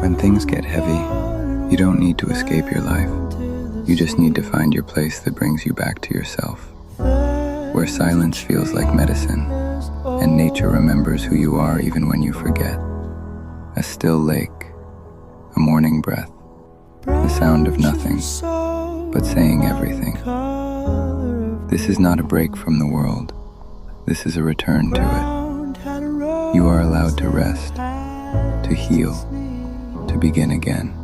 When things get heavy, you don't need to escape your life. You just need to find your place that brings you back to yourself, where silence feels like medicine, and nature remembers who you are even when you forget. A still lake, a morning breath, the sound of nothing, but saying everything. This is not a break from the world. This is a return to it. You are allowed to rest, to heal, to begin again.